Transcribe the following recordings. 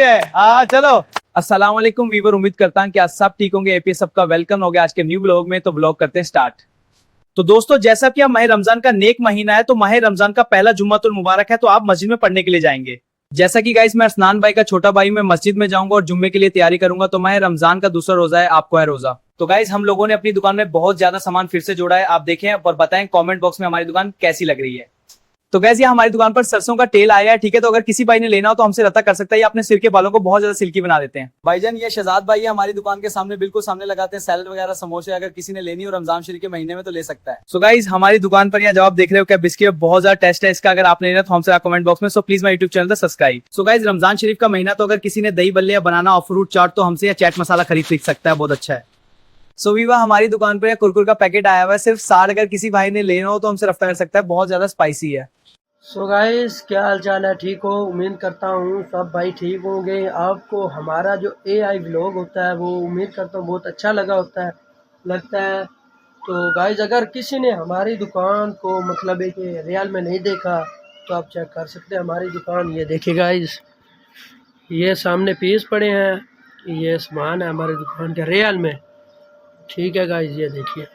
है। चलो अस्सलाम वालेकुम वीवर, उम्मीद करता हूं कि आज सब ठीक होंगे। एपीएस सबका वेलकम हो गया आज के न्यू ब्लॉग में। तो ब्लॉग करते हैं स्टार्ट। तो दोस्तों, जैसा कि अब माह रमजान का नेक महीना है, तो माह रमजान का पहला जुम्मतुल मुबारक है, तो आप मस्जिद में पढ़ने के लिए जाएंगे। जैसा कि गाइस, मैं असनान भाई का छोटा भाई, मैं मस्जिद में जाऊंगा और जुम्मे के लिए तैयारी करूंगा। तो माह रमजान का दूसरा रोजा है, आपको है रोजा। तो गाइस, हम लोगों ने अपनी दुकान में बहुत ज्यादा सामान फिर से जोड़ा है, आप देखें और बताएं कमेंट बॉक्स में हमारी दुकान कैसी लग रही है। तो गैस, ये हमारी दुकान पर सरसों का तेल आया है, ठीक है। तो अगर किसी भाई ने लेना हो तो हमसे रब्ता कर सकता है, ये अपने सिर के बालों को बहुत ज्यादा सिल्की बना देते हैं। भाईजान, ये शहजाद भाई है, हमारी दुकान के सामने बिल्कुल सामने लगाते हैं सैलड वगैरह समोसे। अगर किसी ने लेनी हो रमजान शरीफ के महीने में तो ले सकता है। सो गाइस, हमारी दुकान पर यह जवाब देख रहे हो क्या, बिस्किट बहुत ज्यादा टेस्ट है इसका। अगर आपने लेना तो हमसे कमेंट बॉक्स में। So please my YouTube channel को सब्सक्राइब। सो गाइस, रमजान शरीफ का महीना, तो अगर किसी ने दही बल्ले या बनाना और फ्रूट चाट तो हमसे या चैट मसाला खरीद सकता है, बहुत अच्छा है। सो वीवा, हमारी दुकान पर कुरकुर का पैकेट आया हुआ है सिर्फ 60। अगर किसी भाई ने लेना हो तो हमसे रब्ता कर सकता है, बहुत ज्यादा स्पाइसी है। सो गाइस, क्या हाल चाल है? ठीक हो? उम्मीद करता हूँ सब भाई ठीक होंगे। आपको हमारा जो एआई व्लॉग होता है वो उम्मीद करता हूँ बहुत अच्छा लगता है। तो गाइस, अगर किसी ने हमारी दुकान को मतलब एक रियल में नहीं देखा तो आप चेक कर सकते हैं हमारी दुकान। ये देखिए गाइस, ये सामने पीस पड़े हैं, ये सामान है हमारी दुकान के रियल में, ठीक है गाइस। ये देखिए,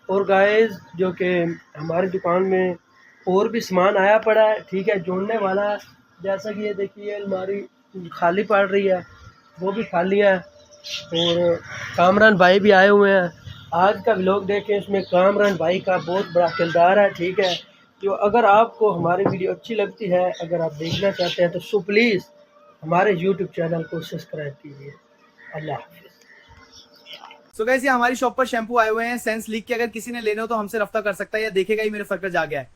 और गाइस जो कि हमारी दुकान में और भी सामान आया पड़ा है, ठीक है, जोड़ने वाला है। जैसा कि ये देखिए, अलमारी खाली पड़ रही है, वो भी खाली है। और कामरान भाई भी आए हुए हैं। आज का व्लॉग देखें, इसमें कामरान भाई का बहुत बड़ा किरदार है, ठीक है। तो अगर आपको हमारी वीडियो अच्छी लगती है, अगर आप देखना चाहते हैं तो सो प्लीज़ हमारे यूट्यूब चैनल को सब्सक्राइब कीजिए। अल्लाह हाफिज़। सो गाइस, ये हमारी शॉप पर शैम्पू आए हुए हैं सेंस लीक के। अगर किसी ने लेना हो तो हमसे रब्ता कर सकता है, या देखेगा ही मेरे सर पर जा गया है।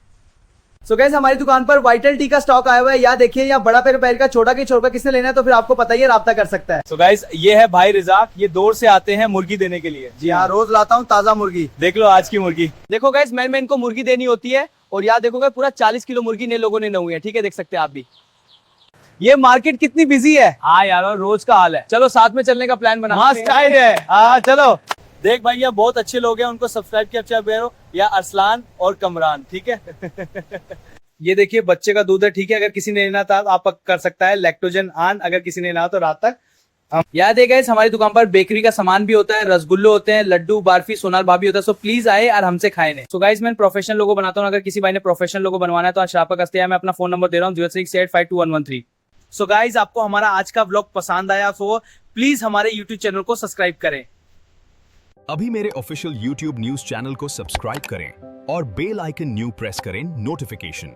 सो गाइस, हमारी दुकान पर वाइटल टी का स्टॉक आया हुआ है, या देखिए, या बड़ा पैर का छोटा की छोटा, किसने लेना है तो फिर आपको पता ही है, रब्ता कर सकता है। सो गाइस, ये है भाई रिजाक, ये दूर से आते हैं मुर्गी देने के लिए। जी हाँ, रोज लाता हूँ ताजा मुर्गी। देख लो आज की मुर्गी। देखो गाइस, मैं इनको मुर्गी देनी होती है, और यहाँ देखोगे पूरा 40 किलो मुर्गी ने लोगों ने नहुई है, ठीक है, देख सकते हैं आप भी। ये मार्केट कितनी बिजी है। हाँ यार, रोज का हाल है। चलो साथ में चलने का प्लान बना, मस्त है। हाँ चलो। देख भाई, ये बहुत अच्छे लोग हैं, उनको सब्सक्राइब किया या अरसलान और कमरान, ठीक है। ये देखिए, बच्चे का दूध है, ठीक है। अगर किसी ने लेना था आप कर सकता है, लैक्टोजन आन। अगर किसी ने लेना तो रात तक याद है गाइस, हमारी दुकान पर बेकरी का सामान भी होता है, रसगुल्ले होते हैं, लड्डू बर्फी सोनार भाभी होता है। सो प्लीज आए और हमसे खाए नहीं। सो गाइस, मैं प्रोफेशनल लोगो बनाता हूँ, अगर किसी भाई ने प्रोफेशनल लोगो बनवाना है तो शापक हस्ते मैं अपना फोन नंबर दे रहा हूँ 06852113। सो गाइस, आपको हमारा आज का व्लॉग पसंद आया तो प्लीज हमारे यूट्यूब चैनल को सब्सक्राइब करें। अभी मेरे ऑफिशियल YouTube न्यूज चैनल को सब्सक्राइब करें और बेल आइकन न्यू प्रेस करें नोटिफिकेशन।